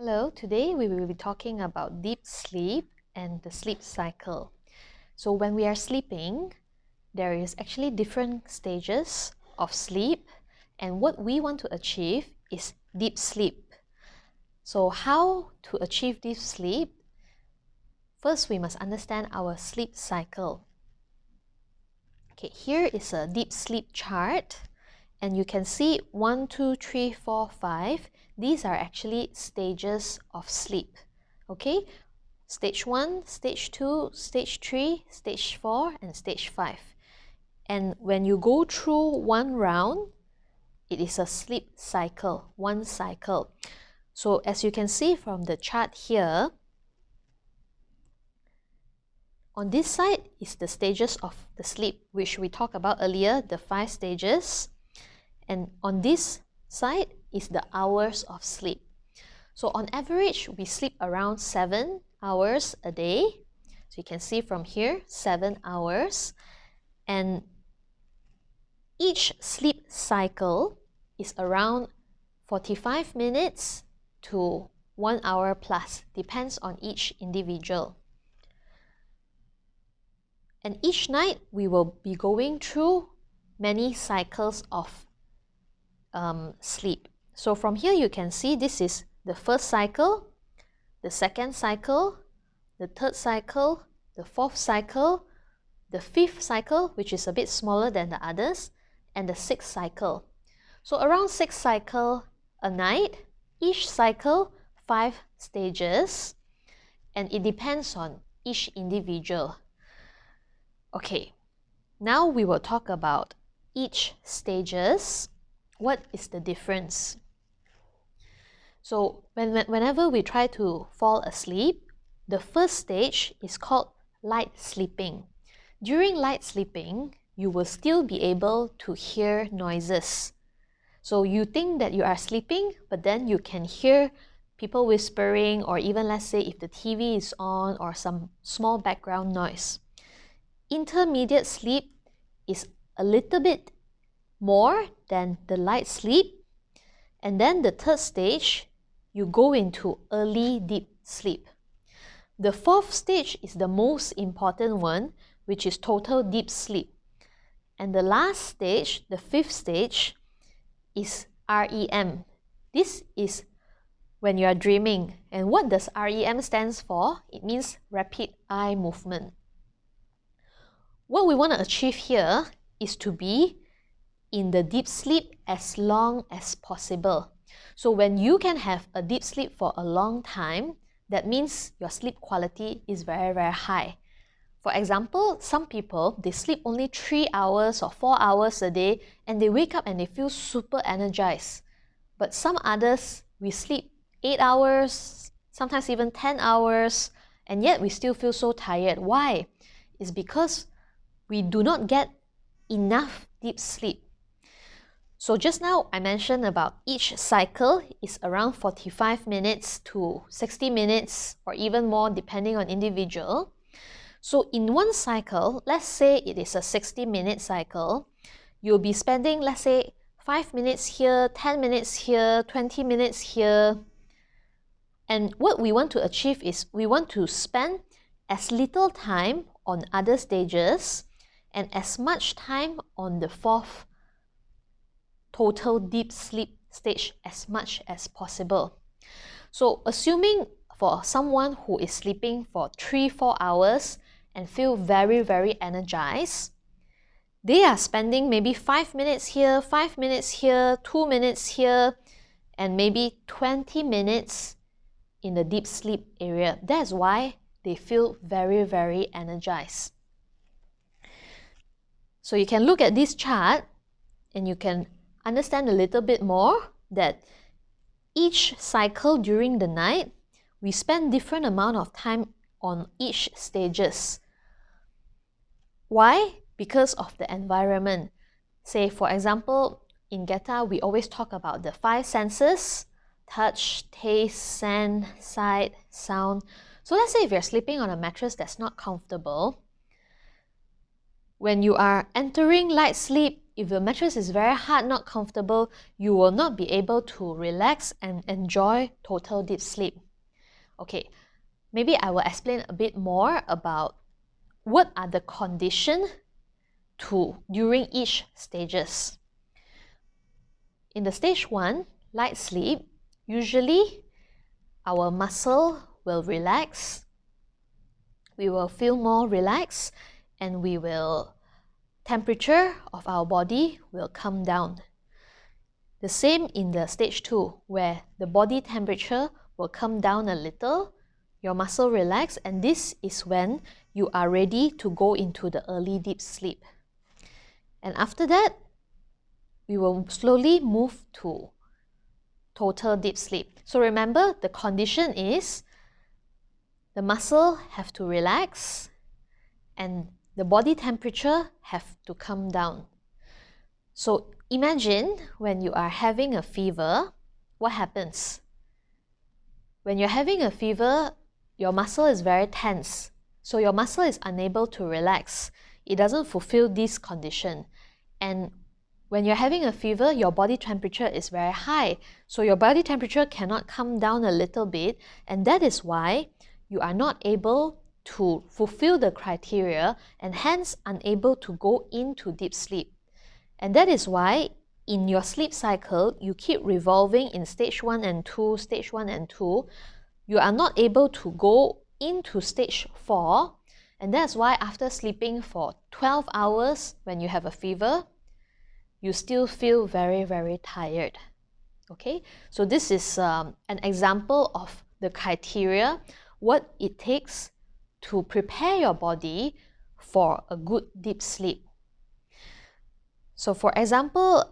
Hello, today we will be talking about deep sleep and the sleep cycle. So when we are sleeping, there is actually different stages of sleep, and what we want to achieve is deep sleep. So how to achieve deep sleep? First, we must understand our sleep cycle. Okay, here is a deep sleep chart, and you can see 1, 2, 3, 4, 5. These are actually stages of sleep. Okay, stage 1, stage 2, stage 3, stage 4, and stage 5. And when you go through one round, it is a sleep cycle, one cycle. So as you can see from the chart here, on this side is the stages of the sleep, which we talked about earlier, the 5 stages. And on this side is the hours of sleep. So on average, we sleep around 7 hours a day. So you can see from here, 7 hours. And each sleep cycle is around 45 minutes to 1 hour plus, depends on each individual. And each night, we will be going through many cycles of sleep. So from here, you can see this is the first cycle, the second cycle, the third cycle, the fourth cycle, the fifth cycle, which is a bit smaller than the others, and the sixth cycle. So around 6 cycles a night, each cycle 5 stages, and it depends on each individual. Okay, now we will talk about each stages. What is the difference? So whenever we try to fall asleep, the first stage is called light sleeping. During light sleeping, you will still be able to hear noises. So you think that you are sleeping, but then you can hear people whispering, or even let's say if the TV is on or some small background noise. Intermediate sleep is a little bit more than the light sleep. And then the third stage, you go into early deep sleep. The fourth stage is the most important one, which is total deep sleep. And the last stage, the fifth stage, is REM. This is when you are dreaming. And what does REM stands for? It means rapid eye movement. What we want to achieve here is to be in the deep sleep as long as possible. So when you can have a deep sleep for a long time, that means your sleep quality is very, very high. For example, some people, they sleep only 3 hours or 4 hours a day, and they wake up and they feel super energized. But some others, we sleep 8 hours, sometimes even 10 hours, and yet we still feel so tired. Why? It's because we do not get enough deep sleep. So just now I mentioned about each cycle is around 45 minutes to 60 minutes or even more depending on individual. So in one cycle, let's say it is a 60-minute cycle, you'll be spending, let's say, 5 minutes here, 10 minutes here, 20 minutes here. And what we want to achieve is we want to spend as little time on other stages and as much time on the fourth total deep sleep stage as much as possible. So assuming for someone who is sleeping for 3-4 hours and feel very, very energized, they are spending maybe 5 minutes here, 5 minutes here, 2 minutes here, and maybe 20 minutes in the deep sleep area. That's why they feel very, very energized. So you can look at this chart and you can understand a little bit more that each cycle during the night, we spend different amount of time on each stages. Why? Because of the environment. Say, for example, in GETA, we always talk about the 5 senses: touch, taste, scent, sight, sound. So let's say if you're sleeping on a mattress that's not comfortable, when you are entering light sleep, if the mattress is very hard, not comfortable, you will not be able to relax and enjoy total deep sleep. Okay, maybe I will explain a bit more about what are the conditions during each stages. In the stage 1, light sleep, usually our muscle will relax, we will feel more relaxed, and temperature of our body will come down. The same in the stage 2, where the body temperature will come down a little, your muscle relax, and this is when you are ready to go into the early deep sleep. And after that, we will slowly move to total deep sleep. So remember, the condition is the muscle have to relax and the body temperature have to come down. So imagine when you are having a fever, what happens? When you're having a fever, your muscle is very tense. So your muscle is unable to relax. It doesn't fulfill this condition. And when you're having a fever, your body temperature is very high. So your body temperature cannot come down a little bit. And that is why you are not able to fulfill the criteria and hence unable to go into deep sleep. And that is why in your sleep cycle, you keep revolving in stage 1 and 2, stage 1 and 2. You are not able to go into stage 4. And that's why after sleeping for 12 hours when you have a fever, you still feel very, very tired. Okay, so this is an example of the criteria, what it takes to prepare your body for a good deep sleep. So for example,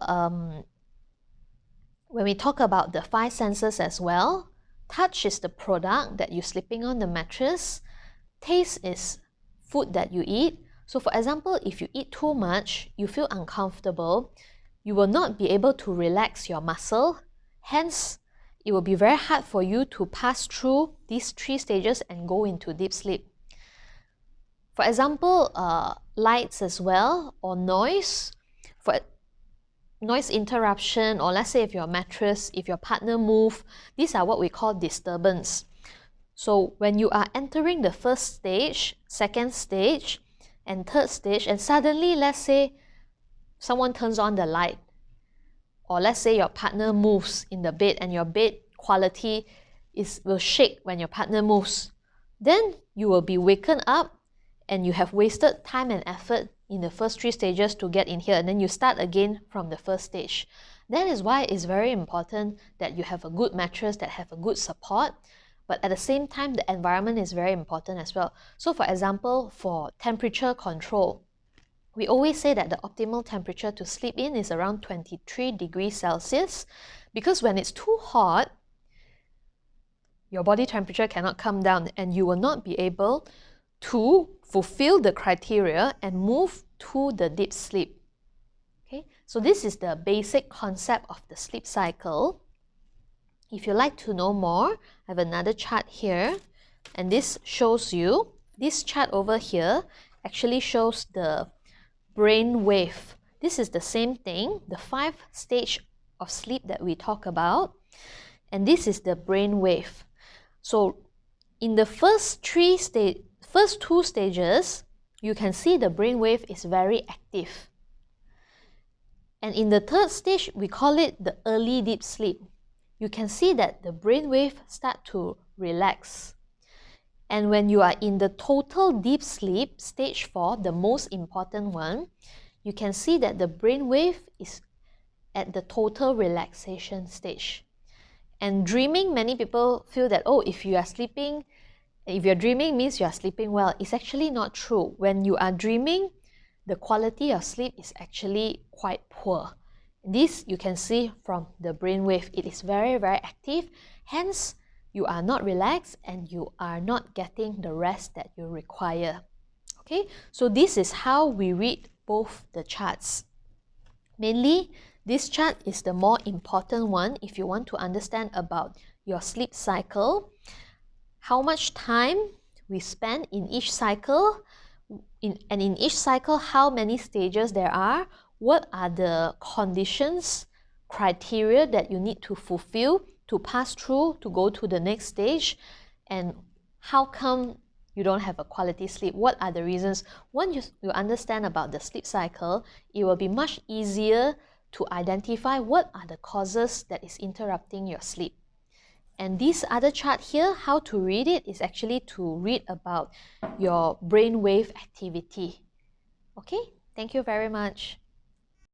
when we talk about the 5 senses as well, touch is the product that you're sleeping on the mattress. Taste is food that you eat. So for example, if you eat too much, you feel uncomfortable, you will not be able to relax your muscle. Hence, it will be very hard for you to pass through these 3 stages and go into deep sleep. For example, lights as well, or noise. For noise interruption, or let's say if your mattress, if your partner move, these are what we call disturbance. So when you are entering the first stage, second stage, and third stage, and suddenly, let's say, someone turns on the light, or let's say your partner moves in the bed and your bed quality will shake when your partner moves, then you will be waken up and you have wasted time and effort in the first 3 stages to get in here, and then you start again from the first stage. That is why it's very important that you have a good mattress that have a good support, but at the same time, the environment is very important as well. So for example, for temperature control, we always say that the optimal temperature to sleep in is around 23 degrees Celsius, because when it's too hot, your body temperature cannot come down and you will not be able to fulfill the criteria and move to the deep sleep. Okay, so this is the basic concept of the sleep cycle. If you'd like to know more, I have another chart here, and this shows you, this chart over here actually shows the brain wave. This is the same thing, the 5 stage of sleep that we talk about, and this is the brain wave. So in the first 2 stages, you can see the brain wave is very active. And in the third stage, we call it the early deep sleep. You can see that the brain wave start to relax. And when you are in the total deep sleep, stage 4, the most important one, you can see that the brain wave is at the total relaxation stage. And dreaming, many people feel that, oh, if you're dreaming means you are sleeping well. It's actually not true. When you are dreaming, the quality of sleep is actually quite poor. This you can see from the brainwave. It is very, very active. Hence, you are not relaxed and you are not getting the rest that you require. Okay, so this is how we read both the charts. Mainly, this chart is the more important one if you want to understand about your sleep cycle, how much time we spend in each cycle, and in each cycle how many stages there are, what are the conditions, criteria that you need to fulfill to pass through to go to the next stage, and how come you don't have a quality sleep. What are the reasons? Once you understand about the sleep cycle, it will be much easier to identify what are the causes that is interrupting your sleep. And this other chart here, how to read it, is actually to read about your brainwave activity. Okay, thank you very much.